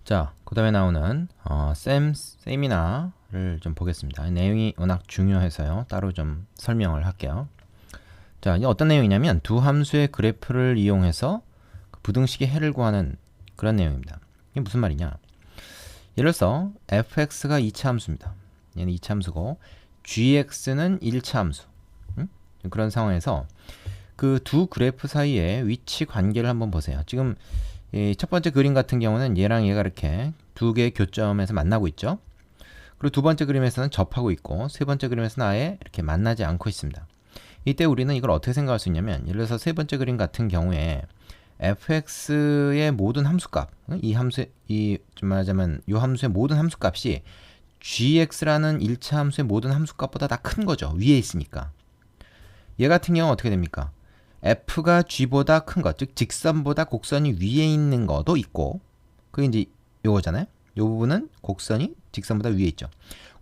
자, 그 다음에 나오는 세미나를 좀 보겠습니다. 내용이 워낙 중요해서요. 따로 좀 설명을 할게요. 자, 이게 어떤 내용이냐면 두 함수의 그래프를 이용해서 그 부등식의 해를 구하는 그런 내용입니다. 이게 무슨 말이냐? 예를 들어서 fx가 2차 함수입니다. 얘는 2차 함수고 gx는 1차 함수. 그런 상황에서 그 두 그래프 사이의 위치 관계를 한번 보세요. 지금 이 첫 번째 그림 같은 경우는 얘랑 얘가 이렇게 두 개의 교점에서 만나고 있죠. 그리고 두 번째 그림에서는 접하고 있고 세 번째 그림에서는 아예 이렇게 만나지 않고 있습니다. 이때 우리는 이걸 어떻게 생각할 수 있냐면, 예를 들어서 세 번째 그림 같은 경우에 fx의 모든 함수값, 이 좀 말하자면 이 함수의 모든 함수값이 gx라는 1차 함수의 모든 함수값보다 다 큰 거죠. 위에 있으니까. 얘 같은 경우는 어떻게 됩니까? f가 g보다 큰 것, 즉 직선보다 곡선이 위에 있는 것도 있고, 그게 이제 요거잖아요. 요 부분은 곡선이 직선보다 위에 있죠.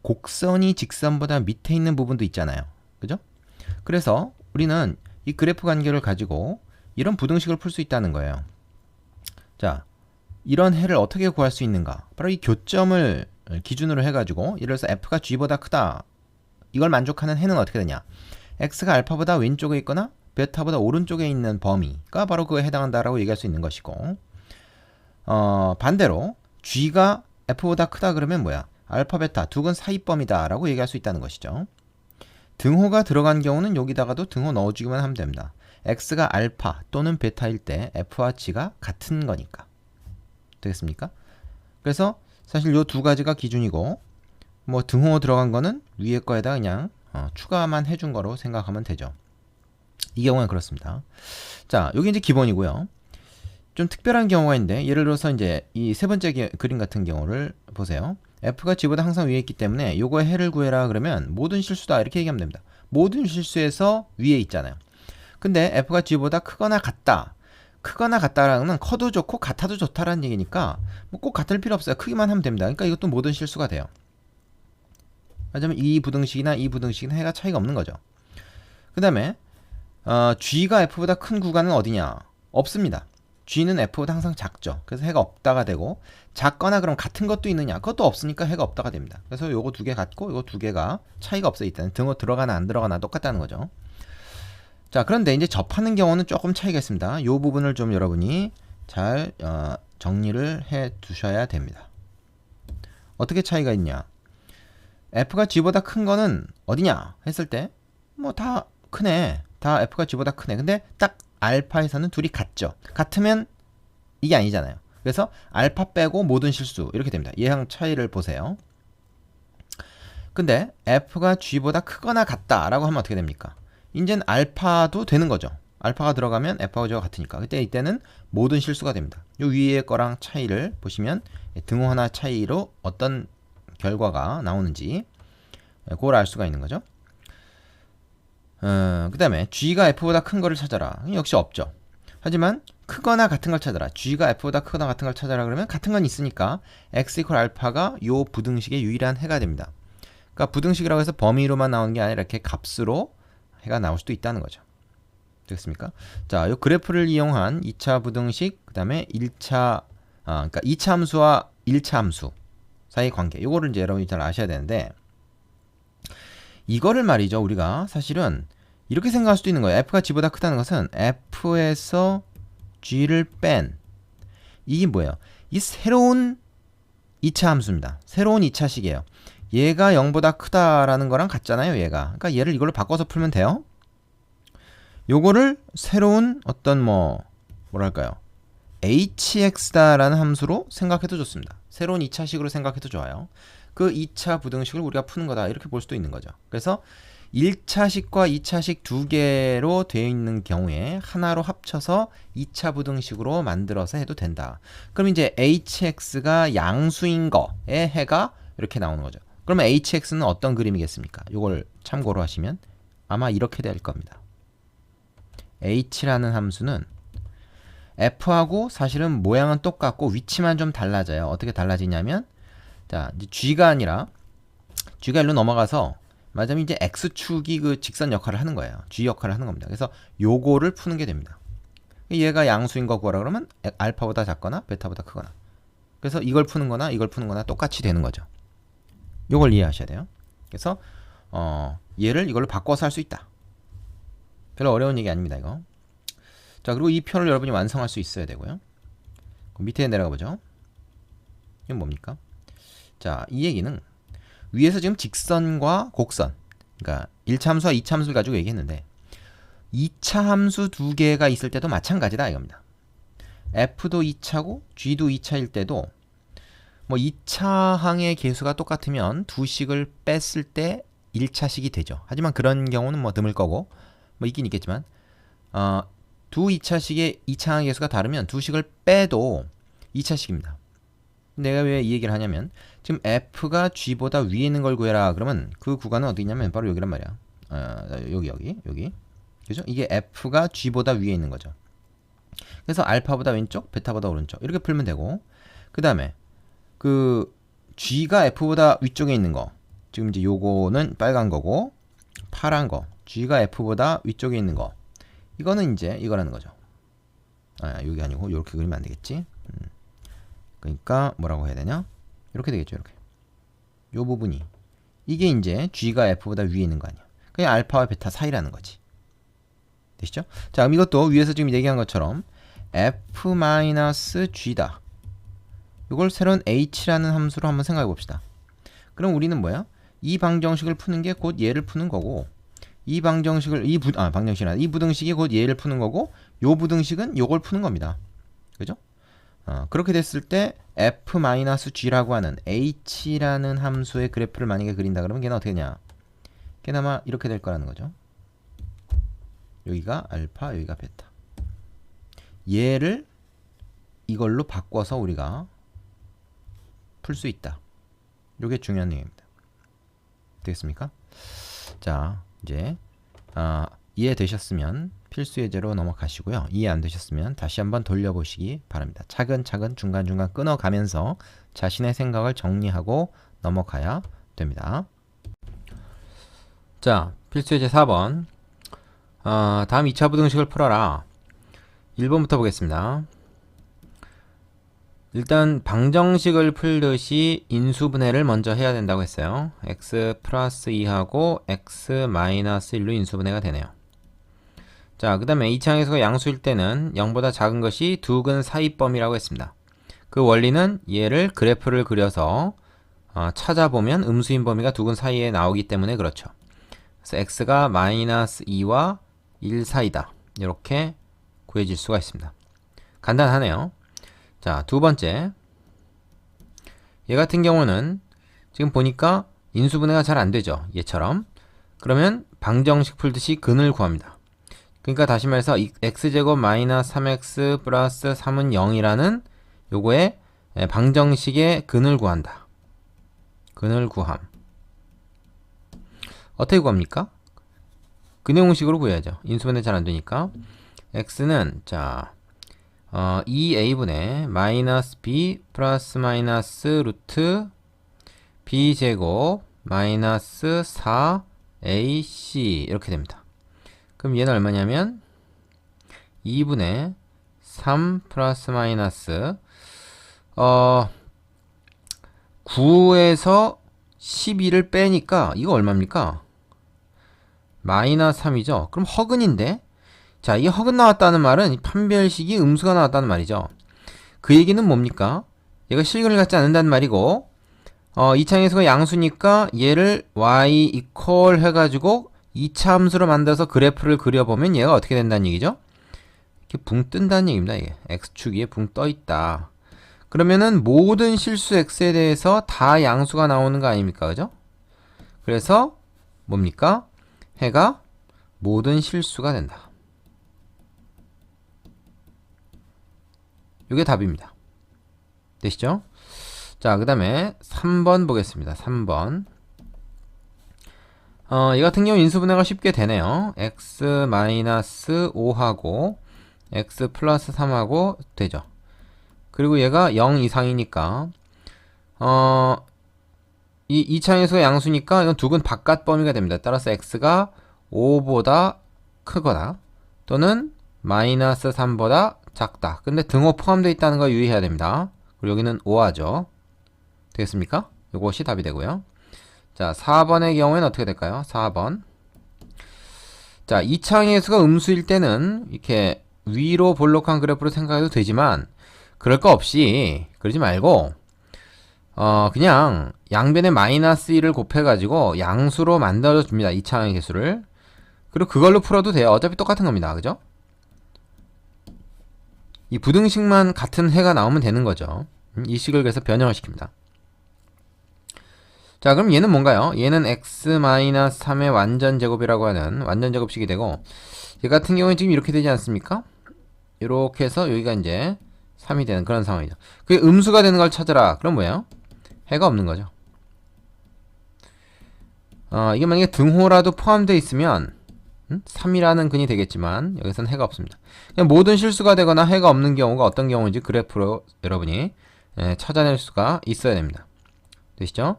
곡선이 직선보다 밑에 있는 부분도 있잖아요. 그죠? 그래서 우리는 이 그래프 관계를 가지고 이런 부등식을 풀 수 있다는 거예요. 자, 이런 해를 어떻게 구할 수 있는가? 바로 이 교점을 기준으로 해가지고, 예를 들어서 f가 g보다 크다, 이걸 만족하는 해는 어떻게 되냐? x가 알파보다 왼쪽에 있거나 베타보다 오른쪽에 있는 범위가 바로 그거에 해당한다라고 얘기할 수 있는 것이고, 반대로 g가 f보다 크다 그러면 뭐야? 알파, 베타 두 건 사이 범위다 라고 얘기할 수 있다는 것이죠. 등호가 들어간 경우는 여기다가도 등호 넣어주기만 하면 됩니다. x가 알파 또는 베타일 때 f와 g가 같은 거니까. 되겠습니까? 그래서 사실 요 두 가지가 기준이고, 뭐 등호 들어간 거는 위에 거에다 그냥 추가만 해준 거로 생각하면 되죠. 이 경우는 그렇습니다. 자, 여기 이제 기본이고요. 좀 특별한 경우가 있는데, 예를 들어서 이제 이 세 번째 그림 같은 경우를 보세요. f가 g보다 항상 위에 있기 때문에 요거의 해를 구해라 그러면 모든 실수다 이렇게 얘기하면 됩니다. 모든 실수에서 위에 있잖아요. 근데 f가 g보다 크거나 같다. 크거나 같다라는 커도 좋고 같아도 좋다라는 얘기니까 뭐 꼭 같을 필요 없어요. 크기만 하면 됩니다. 그러니까 이것도 모든 실수가 돼요. 하지만 이 부등식이나 이 부등식은 해가 차이가 없는 거죠. 그 다음에 g가 f보다 큰 구간은 어디냐? 없습니다. g는 f보다 항상 작죠. 그래서 해가 없다가 되고, 작거나 그럼 같은 것도 있느냐? 그것도 없으니까 해가 없다가 됩니다. 그래서 요거 두 개 같고 요거 두 개가 차이가 없어요. 일단 등호 들어가나 안 들어가나 똑같다는 거죠. 자, 그런데 이제 접하는 경우는 조금 차이가 있습니다. 요 부분을 좀 여러분이 잘 정리를 해 두셔야 됩니다. 어떻게 차이가 있냐? f가 g보다 큰 거는 어디냐 했을 때 뭐 다 크네, 다 f가 g보다 크네. 근데 딱 알파에서는 둘이 같죠. 같으면 이게 아니잖아요. 그래서 알파 빼고 모든 실수 이렇게 됩니다. 얘랑 차이를 보세요. 근데 f가 g보다 크거나 같다라고 하면 어떻게 됩니까? 이제는 알파도 되는 거죠. 알파가 들어가면 f하고 g가 같으니까. 그때 이때는 모든 실수가 됩니다. 요 위에 거랑 차이를 보시면 등호 하나 차이로 어떤 결과가 나오는지 그걸 알 수가 있는 거죠. 그 다음에 g가 f보다 큰 거를 찾아라. 역시 없죠. 하지만 크거나 같은 걸 찾아라. g가 f보다 크거나 같은 걸 찾아라 그러면 같은 건 있으니까 x 이퀄 알파가 요 부등식의 유일한 해가 됩니다. 그러니까 부등식이라고 해서 범위로만 나오는 게 아니라 이렇게 값으로 해가 나올 수도 있다는 거죠. 되겠습니까? 자, 요 그래프를 이용한 2차 부등식, 그 다음에 1차, 그러니까 2차 함수와 1차 함수 사이 관계, 요거를 이제 여러분이 잘 아셔야 되는데, 이거를 말이죠, 우리가 사실은 이렇게 생각할 수도 있는 거예요. f가 g보다 크다는 것은 f에서 g를 뺀, 이게 뭐예요? 이 새로운 2차 함수입니다. 새로운 2차식이에요. 얘가 0보다 크다라는 거랑 같잖아요, 얘가. 그러니까 얘를 이걸로 바꿔서 풀면 돼요. 요거를 새로운 어떤 뭐랄까요, hx다라는 함수로 생각해도 좋습니다. 새로운 2차식으로 생각해도 좋아요. 그 2차 부등식을 우리가 푸는 거다 이렇게 볼 수도 있는 거죠. 그래서 1차식과 2차식 두 개로 되어 있는 경우에 하나로 합쳐서 2차 부등식으로 만들어서 해도 된다. 그럼 이제 hx가 양수인 거의 해가 이렇게 나오는 거죠. 그러면 hx는 어떤 그림이겠습니까? 이걸 참고로 하시면 아마 이렇게 될 겁니다. h라는 함수는 f하고 사실은 모양은 똑같고 위치만 좀 달라져요. 어떻게 달라지냐면, 자, 이제 g가 아니라 g가 일로 넘어가서 맞으면 이제 x축이 그 직선 역할을 하는 거예요. g 역할을 하는 겁니다. 그래서 요거를 푸는 게 됩니다. 얘가 양수인 거 구하라 그러면 알파보다 작거나 베타보다 크거나 그래서 이걸 푸는 거나 이걸 푸는 거나 똑같이 되는 거죠. 요걸 이해하셔야 돼요. 그래서 얘를 이걸로 바꿔서 할 수 있다. 별로 어려운 얘기 아닙니다, 이거. 자, 그리고 이 표를 여러분이 완성할 수 있어야 되고요. 밑에 내려가 보죠. 이건 뭡니까? 자, 이 얘기는 위에서 지금 직선과 곡선, 그러니까 1차 함수와 2차 함수를 가지고 얘기했는데 2차 함수 두 개가 있을 때도 마찬가지다 이겁니다. f도 2차고 g도 2차일 때도 뭐 2차 항의 계수가 똑같으면 두 식을 뺐을 때 1차식이 되죠. 하지만 그런 경우는 뭐 드물 거고 뭐 있긴 있겠지만 두 2차식의 2차 항의 계수가 다르면 두 식을 빼도 2차식입니다. 내가 왜 이 얘기를 하냐면 지금 f가 g보다 위에 있는 걸 구해라 그러면 그 구간은 어디 있냐면 바로 여기란 말이야. 여기 그죠? 이게 f가 g보다 위에 있는 거죠. 그래서 알파보다 왼쪽, 베타보다 오른쪽 이렇게 풀면 되고, 그 다음에 그 g가 f보다 위쪽에 있는 거, 지금 이제 요거는 빨간 거고 파란 거, g가 f보다 위쪽에 있는 거, 이거는 이제 이거라는 거죠. 여기 아니고 이렇게 그리면 안 되겠지. 그러니까 뭐라고 해야 되냐? 이렇게 되겠죠. 이렇게 요 부분이 이게 이제 g가 f보다 위에 있는 거 아니야. 그냥 알파와 베타 사이라는 거지. 되시죠? 자, 그럼 이것도 위에서 지금 얘기한 것처럼 f-g다. 이걸 새로운 h라는 함수로 한번 생각해 봅시다. 그럼 우리는 뭐야? 이 방정식을 푸는 게 곧 얘를 푸는 거고, 이 방정식을 이 부등식이 곧 얘를 푸는 거고, 요 부등식은 요걸 푸는 겁니다. 그죠? 그렇게 됐을 때 f-g라고 하는 h라는 함수의 그래프를 만약에 그린다 그러면 걔는 어떻게 되냐? 걔는 아마 이렇게 될 거라는 거죠. 여기가 알파, 여기가 베타. 얘를 이걸로 바꿔서 우리가 풀 수 있다. 이게 중요한 내용입니다. 되겠습니까? 자, 이제 이해되셨으면 필수 예제로 넘어가시고요. 이해 안 되셨으면 다시 한번 돌려보시기 바랍니다. 차근차근 중간중간 끊어가면서 자신의 생각을 정리하고 넘어가야 됩니다. 자, 필수 예제 4번. 다음 2차 부등식을 풀어라. 1번부터 보겠습니다. 일단 방정식을 풀듯이 인수분해를 먼저 해야 된다고 했어요. x 플러스 2하고 x 마이너스 1로 인수분해가 되네요. 자, 그 다음에 2차 항에서 양수일 때는 0보다 작은 것이 두 근 사이범위라고 했습니다. 그 원리는 얘를 그래프를 그려서 찾아보면 음수인 범위가 두 근 사이에 나오기 때문에 그렇죠. 그래서 x가 마이너스 2와 1 사이다. 이렇게 구해질 수가 있습니다. 간단하네요. 자, 두 번째. 얘 같은 경우는 지금 보니까 인수분해가 잘 안 되죠. 얘처럼. 그러면 방정식 풀듯이 근을 구합니다. 그러니까 다시 말해서 x제곱 마이너스 3x 플러스 3은 0이라는 요거의 방정식의 근을 구한다. 근을 구함. 어떻게 구합니까? 근의 공식으로 구해야죠. 인수분해 잘 안 되니까. x는 자 2a분의 마이너스 b 플러스 마이너스 루트 b제곱 마이너스 4ac 이렇게 됩니다. 그럼 얘는 얼마냐면 2분의 3 플러스 마이너스 9에서 12를 빼니까 이거 얼마입니까? 마이너스 3이죠. 그럼 허근인데, 자, 이 허근 나왔다는 말은 판별식이 음수가 나왔다는 말이죠. 그 얘기는 뭡니까? 얘가 실근을 갖지 않는다는 말이고, 2차 항에서가 양수니까 얘를 y 이퀄 해가지고 2차 함수로 만들어서 그래프를 그려보면 얘가 어떻게 된다는 얘기죠? 이렇게 붕 뜬다는 얘기입니다. 이게 x축 위에 붕 떠 있다. 그러면은 모든 실수 x에 대해서 다 양수가 나오는 거 아닙니까? 그죠? 그래서 뭡니까? 해가 모든 실수가 된다. 이게 답입니다. 되시죠? 자, 그 다음에 3번 보겠습니다. 3번. 이 같은 경우 인수분해가 쉽게 되네요. x-5하고 x 플러스 3하고 되죠. 그리고 얘가 0 이상이니까 이 2차항에서 양수니까 이건 두 근 바깥 범위가 됩니다. 따라서 x가 5보다 크거나 또는 마이너스 3보다 작다. 근데 등호 포함되어 있다는 거 유의해야 됩니다. 그리고 여기는 5하죠. 되겠습니까? 이것이 답이 되고요. 자, 4번의 경우에는 어떻게 될까요? 4번. 자, 이차항의 수가 음수일 때는 이렇게 위로 볼록한 그래프로 생각해도 되지만 그럴 거 없이 그러지 말고 그냥 양변에 마이너스 1을 곱해가지고 양수로 만들어줍니다. 이차항의 개수를. 그리고 그걸로 풀어도 돼요. 어차피 똑같은 겁니다. 그죠? 이 부등식만 같은 해가 나오면 되는 거죠. 이 식을 그래서 변형을 시킵니다. 자, 그럼 얘는 뭔가요? 얘는 x-3의 완전 제곱이라고 하는 완전 제곱식이 되고, 얘 같은 경우는 지금 이렇게 되지 않습니까? 이렇게 해서 여기가 이제 3이 되는 그런 상황이죠. 그게 음수가 되는 걸 찾아라. 그럼 뭐예요? 해가 없는 거죠. 이게 만약에 등호라도 포함되어 있으면 3이라는 근이 되겠지만 여기서는 해가 없습니다. 그냥 모든 실수가 되거나 해가 없는 경우가 어떤 경우인지 그래프로 여러분이 찾아낼 수가 있어야 됩니다. 되시죠?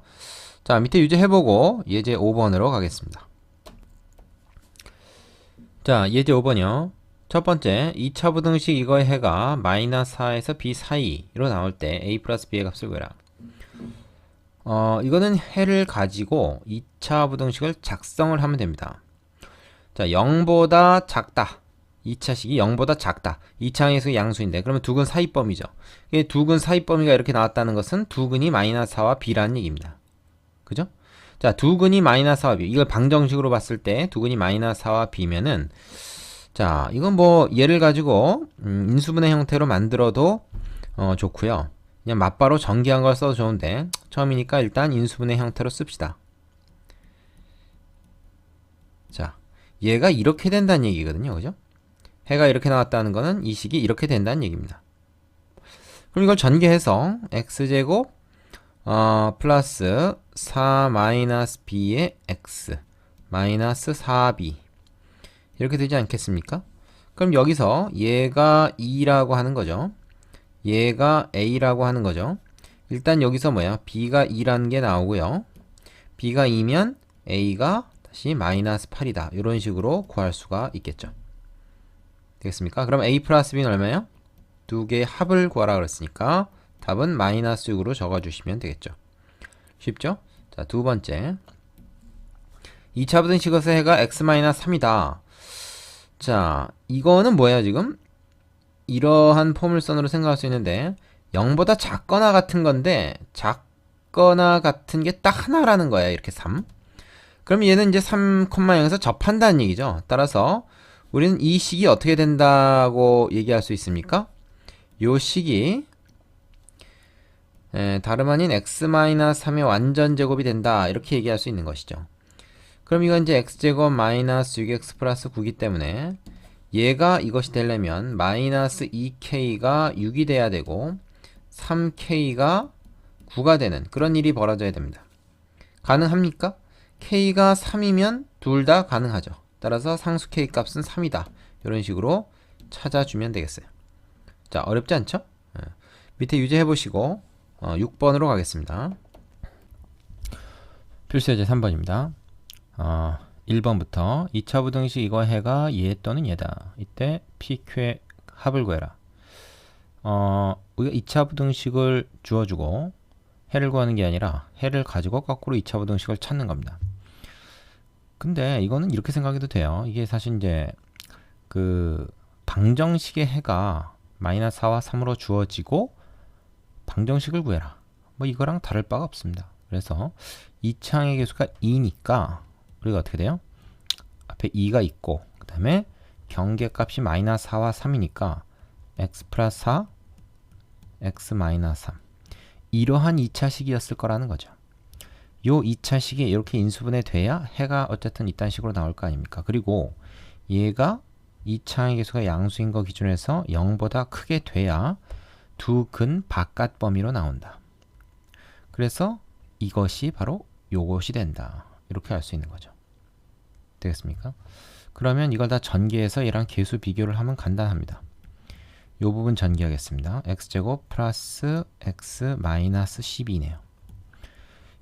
자, 밑에 유제해보고 예제 5번으로 가겠습니다. 자, 예제 5번이요. 첫 번째, 2차 부등식 이거의 해가 마이너스 4에서 b 사이로 나올 때 a 플러스 b의 값을 구해라. 이거는 해를 가지고 2차 부등식을 작성을 하면 됩니다. 자, 0보다 작다. 2차식이 0보다 작다. 2차항에서 양수인데 그러면 두근 사이범위죠. 두근 사이범위가 이렇게 나왔다는 것은 두근이 마이너스 4와 b라는 얘기입니다. 그죠? 자, 두근이 마이너스 4와 b. 이걸 방정식으로 봤을 때 두근이 마이너스 4와 b면은 자, 이건 뭐 얘를 가지고 인수분해 형태로 만들어도 좋고요. 그냥 맞바로 전개한 걸 써도 좋은데 처음이니까 일단 인수분해 형태로 씁시다. 자, 얘가 이렇게 된다는 얘기거든요. 그죠? 해가 이렇게 나왔다는 거는 이 식이 이렇게 된다는 얘기입니다. 그럼 이걸 전개해서 x제곱 플러스 4 마이너스 b의 x 마이너스 4b 이렇게 되지 않겠습니까? 그럼 여기서 얘가 2라고 하는 거죠. 얘가 a라고 하는 거죠. 일단 여기서 뭐야? b가 2라는 게 나오고요. b가 2면 a가 다시 마이너스 8이다. 이런 식으로 구할 수가 있겠죠. 되겠습니까? 그럼 a 플러스 b는 얼마예요? 두 개의 합을 구하라 그랬으니까 답은 마이너스 6으로 적어주시면 되겠죠. 쉽죠? 자, 두 번째. 2차 부등식에서 해가 x-3이다. 자, 이거는 뭐야 지금? 이러한 포물선으로 생각할 수 있는데 0보다 작거나 같은 건데 작거나 같은 게 딱 하나라는 거야. 이렇게 3. 그럼 얘는 이제 3,0에서 접한다는 얘기죠. 따라서 우리는 이 식이 어떻게 된다고 얘기할 수 있습니까? 요 식이 다름 아닌 x-3의 완전 제곱이 된다. 이렇게 얘기할 수 있는 것이죠. 그럼 이건 이제 x제곱 마이너스 6x 플러스 9이기 때문에 얘가 이것이 되려면 마이너스 2k가 6이 돼야 되고 3k가 9가 되는 그런 일이 벌어져야 됩니다. 가능합니까? k가 3이면 둘 다 가능하죠. 따라서 상수 k 값은 3이다. 이런 식으로 찾아주면 되겠어요. 자, 어렵지 않죠? 밑에 유제해보시고 6번으로 가겠습니다. 필수예제 3번입니다. 1번부터 2차 부등식 이거 해가 얘 또는 얘다. 이때 PQ의 합을 구해라. 우리가 2차 부등식을 주어주고 해를 구하는 게 아니라 해를 가지고 거꾸로 2차 부등식을 찾는 겁니다. 근데 이거는 이렇게 생각해도 돼요. 이게 사실 이제 그 방정식의 해가 마이너스 4와 3으로 주어지고 방정식을 구해라. 뭐 이거랑 다를 바가 없습니다. 그래서 2차항의 개수가 2니까 우리가 어떻게 돼요? 앞에 2가 있고 그 다음에 경계값이 마이너스 4와 3이니까 x 플러스 4 x 마이너스 3 이러한 2차식이었을 거라는 거죠. 요 2차식이 이렇게 인수분해 돼야 해가 어쨌든 이딴 식으로 나올 거 아닙니까? 그리고 얘가 2차항의 개수가 양수인 거 기준에서 0보다 크게 돼야 두 근 바깥 범위로 나온다. 그래서 이것이 바로 요것이 된다. 이렇게 알 수 있는 거죠. 되겠습니까? 그러면 이걸 다 전개해서 얘랑 개수 비교를 하면 간단합니다. 요 부분 전개하겠습니다. x제곱 플러스 x 마이너스 12네요.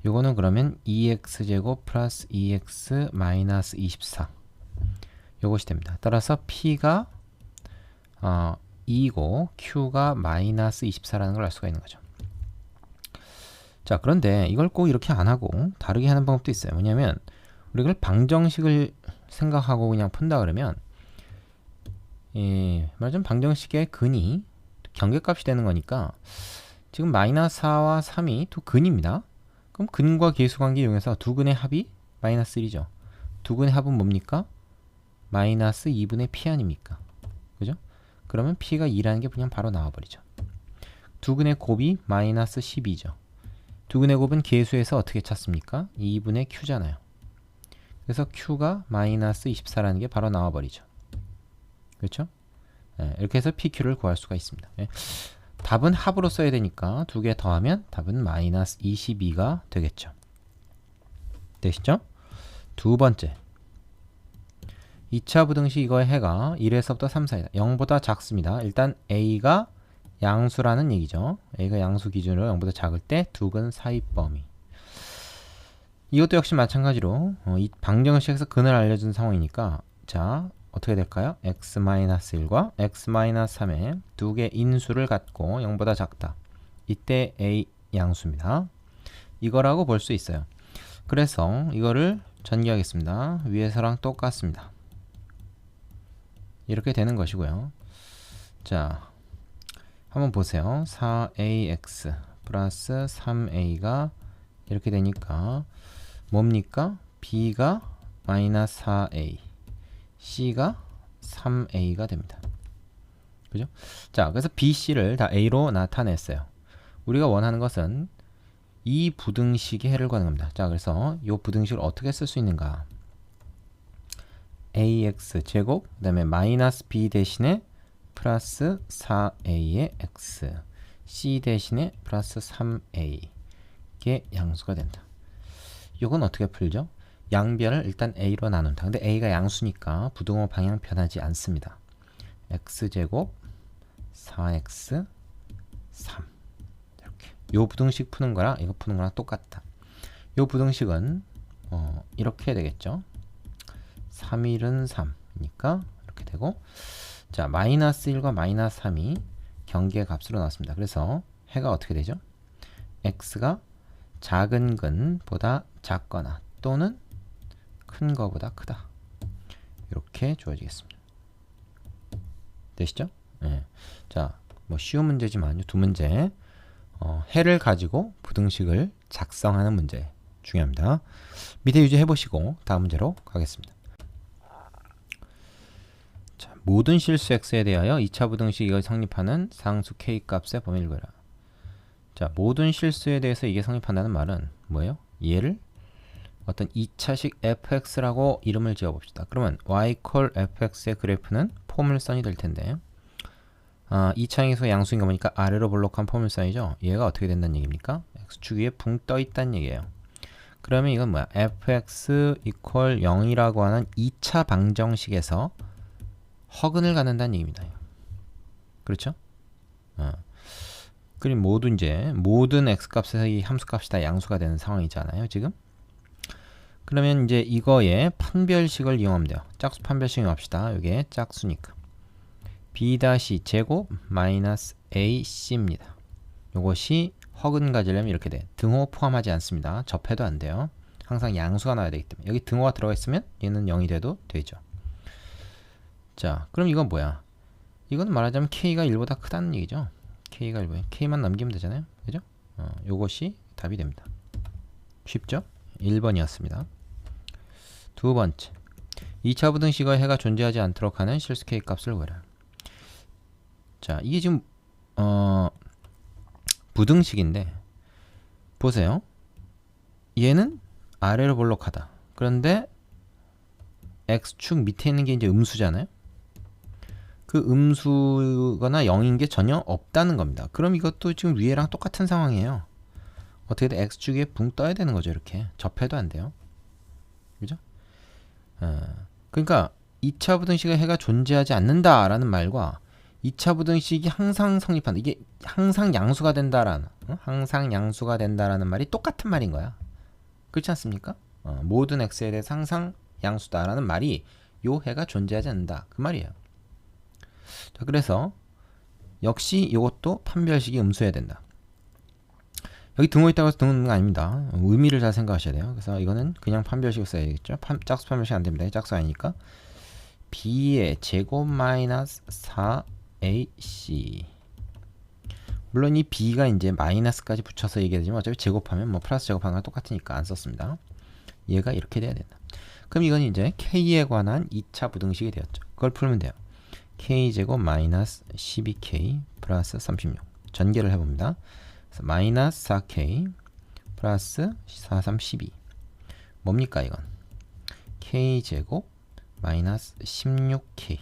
요거는 그러면 2x제곱 플러스 2x 마이너스 24 요것이 됩니다. 따라서 p가 2고 q가 마이너스 24라는 걸 알 수가 있는 거죠. 자, 그런데 이걸 꼭 이렇게 안 하고 다르게 하는 방법도 있어요. 뭐냐면 우리가 방정식을 생각하고 그냥 푼다 그러면 말하자면 방정식의 근이 경계값이 되는 거니까 지금 마이너스 4와 3이 두 근입니다. 그럼 근과 계수관계 이용해서 두 근의 합이 마이너스 1이죠. 두 근의 합은 뭡니까? 마이너스 2분의 p 아닙니까? 그죠? 그러면 p가 2라는 게 그냥 바로 나와버리죠. 두 근의 곱이 마이너스 12죠. 두 근의 곱은 계수에서 어떻게 찾습니까? 2분의 q잖아요. 그래서 q가 마이너스 24라는 게 바로 나와버리죠. 그렇죠? 이렇게 해서 pq를 구할 수가 있습니다. 답은 합으로 써야 되니까 두 개 더하면 답은 마이너스 22가 되겠죠. 되시죠? 두 번째, 2차 부등식 이거의 해가 1에서부터 3 사이다. 0보다 작습니다. 일단 a가 양수라는 얘기죠. a가 양수 기준으로 0보다 작을 때 두 근 사이 범위. 이것도 역시 마찬가지로 이 방정식에서 근을 알려준 상황이니까 자, 어떻게 될까요? x-1과 x-3의 두 개 인수를 갖고 0보다 작다. 이때 a 양수입니다. 이거라고 볼 수 있어요. 그래서 이거를 전개하겠습니다. 위에서랑 똑같습니다. 이렇게 되는 것이고요. 자, 한번 보세요. 4ax 플러스 3a가 이렇게 되니까 뭡니까? b가 마이너스 4a, c가 3a가 됩니다. 그죠? 자, 그래서 b, c를 다 a로 나타냈어요. 우리가 원하는 것은 이 부등식의 해를 구하는 겁니다. 자, 그래서 이 부등식을 어떻게 쓸 수 있는가? ax 제곱, 그 다음에 마이너스 b 대신에 플러스 4a의 x, c 대신에 플러스 3a 게 양수가 된다. 이건 어떻게 풀죠? 양변을 일단 a로 나눈다. 근데 a가 양수니까 부등호 방향 변하지 않습니다. x제곱 4x 3 이렇게. 요 부등식 푸는 거랑 이거 푸는 거랑 똑같다. 요 부등식은 이렇게 되겠죠. 3일은 3이니까 이렇게 되고, 자, 마이너스 1과 마이너스 3이 경계값으로 나왔습니다. 그래서 해가 어떻게 되죠? x가 작은 근보다 작거나 또는 큰 거보다 크다. 이렇게 주어지겠습니다. 되시죠? 네. 자, 뭐 쉬운 문제지만 두 문제 해를 가지고 부등식을 작성하는 문제 중요합니다. 밑에 유지해 보시고 다음 문제로 가겠습니다. 자, 모든 실수 x에 대하여 2차 부등식 이걸 성립하는 상수 k 값의 범위를 구해라. 자, 모든 실수에 대해서 이게 성립한다는 말은 뭐예요? 얘를 어떤 2차식 fx라고 이름을 지어 봅시다. 그러면 y 콜 fx의 그래프는 포물선이 될 텐데, 2차항에서 양수인 거 보니까 아래로 볼록한 포물선이죠. 얘가 어떻게 된다는 얘기입니까? x축 위에 붕 떠 있다는 얘기예요. 그러면 이건 뭐야? fx 이퀄 0이라고 하는 2차 방정식에서 허근을 갖는다는 얘기입니다. 그렇죠? 그리고 모든 x값에서 이 함수값이 다 양수가 되는 상황이잖아요, 지금. 그러면 이제 이거에 판별식을 이용하면 돼요. 짝수 판별식 이용합시다. 이게 짝수니까 b 제곱 마이너스 ac입니다. 이것이 허근 가지려면 이렇게 돼. 등호 포함하지 않습니다. 접해도 안 돼요. 항상 양수가 나와야 되기 때문에. 여기 등호가 들어가 있으면 얘는 0이 돼도 되죠. 자, 그럼 이건 뭐야? 이건 말하자면 k가 1보다 크다는 얘기죠. k가 1보다 k만 남기면 되잖아요. 그죠? 요것이 답이 됩니다. 쉽죠? 1번이었습니다. 두 번째, 2차 부등식의 해가 존재하지 않도록 하는 실수 k 값을 구해라. 자, 이게 지금 부등식인데 보세요. 얘는 아래로 볼록하다. 그런데 x축 밑에 있는 게 이제 음수잖아요. 그 음수거나 0인 게 전혀 없다는 겁니다. 그럼 이것도 지금 위에랑 똑같은 상황이에요. 어떻게든 x축 위에 붕 떠야 되는 거죠. 이렇게 접해도 안 돼요. 그죠? 그러니까 2차 부등식의 해가 존재하지 않는다라는 말과 2차 부등식이 항상 성립한다. 이게 항상 양수가 된다라는 항상 양수가 된다라는 말이 똑같은 말인 거야. 그렇지 않습니까? 모든 x에 대해서 항상 양수다라는 말이 요 해가 존재하지 않는다. 그 말이에요. 자, 그래서 역시 이것도 판별식이 음수해야 된다. 여기 등호 있다고 해서 등호 있는 거 아닙니다. 의미를 잘 생각하셔야 돼요. 그래서 이거는 그냥 판별식으로 써야겠죠. 짝수 판별식 안 됩니다. 짝수 아니니까. b의 제곱 마이너스 4ac. 물론 이 b가 이제 마이너스까지 붙여서 얘기해야 되지만 어차피 제곱하면 뭐 플러스 제곱하는 거랑 똑같으니까 안 썼습니다. 얘가 이렇게 돼야 된다. 그럼 이건 이제 k에 관한 2차 부등식이 되었죠. 그걸 풀면 돼요. k제곱 마이너스 12k 플러스 36. 전개를 해봅니다. 그래서 마이너스 4k 플러스 4, 3, 12. 뭡니까 이건? k제곱 마이너스 16k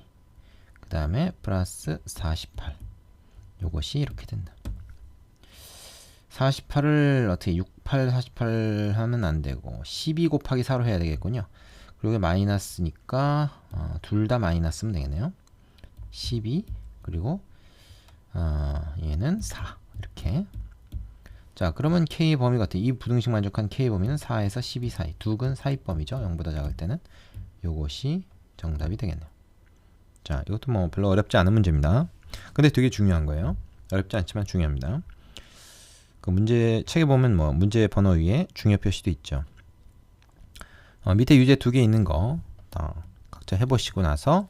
그 다음에 플러스 48. 요것이 이렇게 된다. 48을 어떻게 68, 48 하면 안 되고 12 곱하기 4로 해야 되겠군요. 그리고 마이너스니까 둘 다 마이너스면 되겠네요. 12 그리고 얘는 4 이렇게. 자 그러면 K의 범위가 어떻게? 이 부등식 만족한 K의 범위는 4에서 12 사이. 두근 사이범위죠. 0보다 작을 때는. 요것이 정답이 되겠네요. 자 이것도 뭐 별로 어렵지 않은 문제입니다. 근데 되게 중요한 거예요. 어렵지 않지만 중요합니다. 그 문제 책에 보면 뭐 문제 번호 위에 중요 표시도 있죠. 밑에 유제 2개 있는 거 다 각자 해보시고 나서